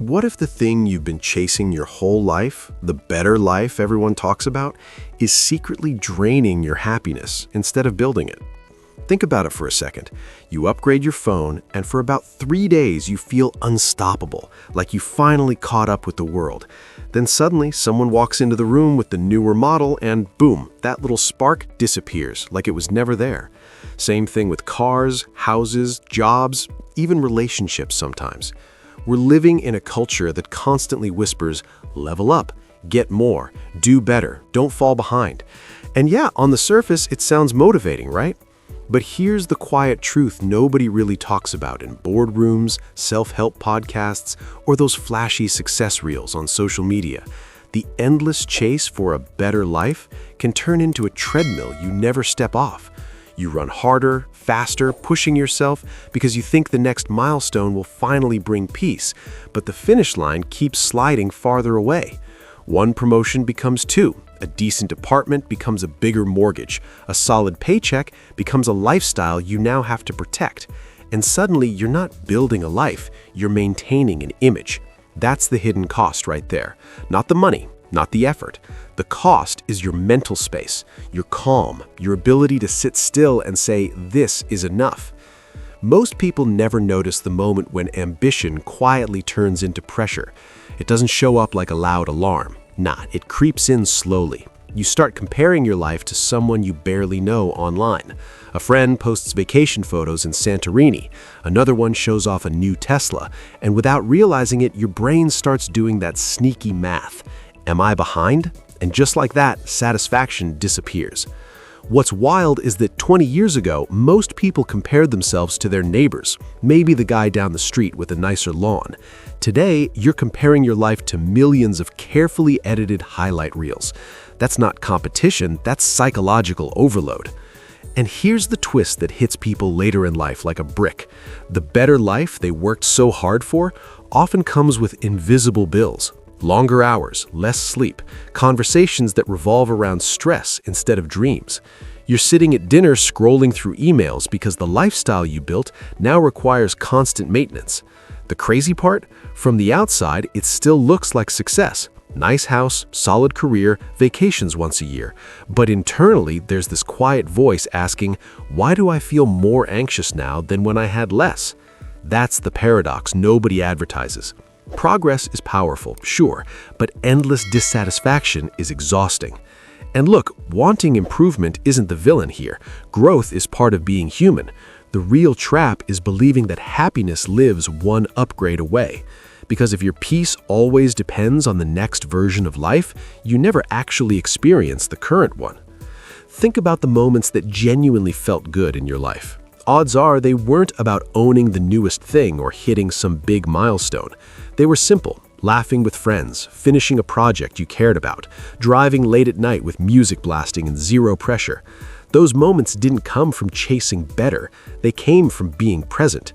What if the thing you've been chasing your whole life, the better life everyone talks about, is secretly draining your happiness instead of building it? Think about it for a second. You upgrade your phone, and for about 3 days you feel unstoppable, like you finally caught up with the world. Then suddenly someone walks into the room with the newer model and boom, that little spark disappears like it was never there. Same thing with cars, houses, jobs, even relationships sometimes. We're living in a culture that constantly whispers, level up, get more, do better, don't fall behind. And yeah, on the surface, it sounds motivating, right? But here's the quiet truth nobody really talks about in boardrooms, self-help podcasts, or those flashy success reels on social media. The endless chase for a better life can turn into a treadmill you never step off. You run harder, faster, pushing yourself because you think the next milestone will finally bring peace, but the finish line keeps sliding farther away. One promotion becomes two, a decent apartment becomes a bigger mortgage, a solid paycheck becomes a lifestyle you now have to protect. And suddenly you're not building a life, you're maintaining an image. That's the hidden cost right there. Not the money, not the effort. The cost is your mental space, your calm, your ability to sit still and say, this is enough. Most people never notice the moment when ambition quietly turns into pressure. It doesn't show up like a loud alarm. Nah, it creeps in slowly. You start comparing your life to someone you barely know online. A friend posts vacation photos in Santorini. Another one shows off a new Tesla. And without realizing it, your brain starts doing that sneaky math. Am I behind? And just like that, satisfaction disappears. What's wild is that 20 years ago, most people compared themselves to their neighbors, maybe the guy down the street with a nicer lawn. Today, you're comparing your life to millions of carefully edited highlight reels. That's not competition, that's psychological overload. And here's the twist that hits people later in life like a brick. The better life they worked so hard for often comes with invisible bills. Longer hours, less sleep, conversations that revolve around stress instead of dreams. You're sitting at dinner scrolling through emails because the lifestyle you built now requires constant maintenance. The crazy part? From the outside, it still looks like success. Nice house, solid career, vacations once a year. But internally, there's this quiet voice asking, why do I feel more anxious now than when I had less? That's the paradox nobody advertises. Progress is powerful, sure, but endless dissatisfaction is exhausting. And look, wanting improvement isn't the villain here. Growth is part of being human. The real trap is believing that happiness lives one upgrade away. Because if your peace always depends on the next version of life, you never actually experience the current one. Think about the moments that genuinely felt good in your life. Odds are they weren't about owning the newest thing or hitting some big milestone. They were simple, laughing with friends, finishing a project you cared about, driving late at night with music blasting and zero pressure. Those moments didn't come from chasing better, they came from being present.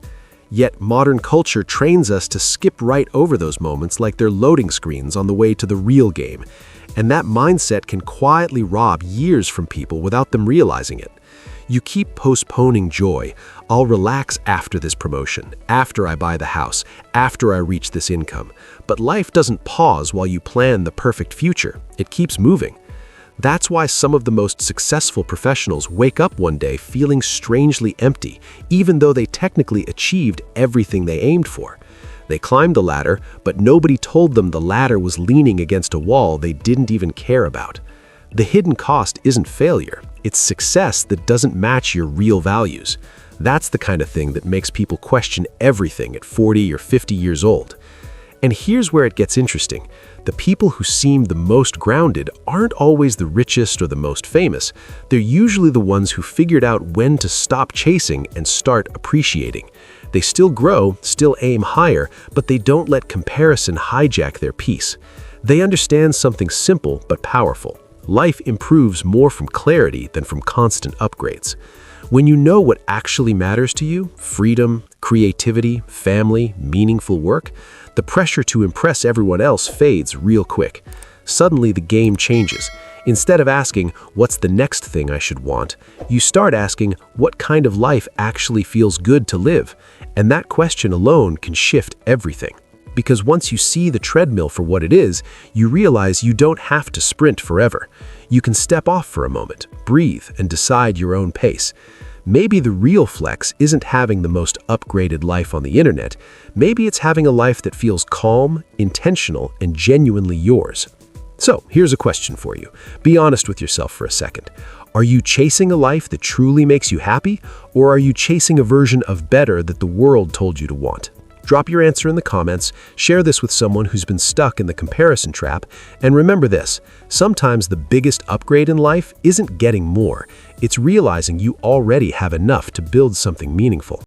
Yet modern culture trains us to skip right over those moments like they're loading screens on the way to the real game. And that mindset can quietly rob years from people without them realizing it. You keep postponing joy. I'll relax after this promotion, after I buy the house, after I reach this income. But life doesn't pause while you plan the perfect future. It keeps moving. That's why some of the most successful professionals wake up one day feeling strangely empty, even though they technically achieved everything they aimed for. They climbed the ladder, but nobody told them the ladder was leaning against a wall they didn't even care about. The hidden cost isn't failure. It's success that doesn't match your real values. That's the kind of thing that makes people question everything at 40 or 50 years old. And here's where it gets interesting. The people who seem the most grounded aren't always the richest or the most famous. They're usually the ones who figured out when to stop chasing and start appreciating. They still grow, still aim higher, but they don't let comparison hijack their peace. They understand something simple but powerful. Life improves more from clarity than from constant upgrades. When you know what actually matters to you, freedom, creativity, family, meaningful work, the pressure to impress everyone else fades real quick. Suddenly the game changes. Instead of asking, what's the next thing I should want, you start asking, what kind of life actually feels good to live? And that question alone can shift everything. because once you see the treadmill for what it is, you realize you don't have to sprint forever. You can step off for a moment, breathe, and decide your own pace. Maybe the real flex isn't having the most upgraded life on the internet. Maybe it's having a life that feels calm, intentional, and genuinely yours. So, here's a question for you. Be honest with yourself for a second. Are you chasing a life that truly makes you happy, or are you chasing a version of better that the world told you to want? Drop your answer in the comments, share this with someone who's been stuck in the comparison trap, and remember this, sometimes the biggest upgrade in life isn't getting more, it's realizing you already have enough to build something meaningful.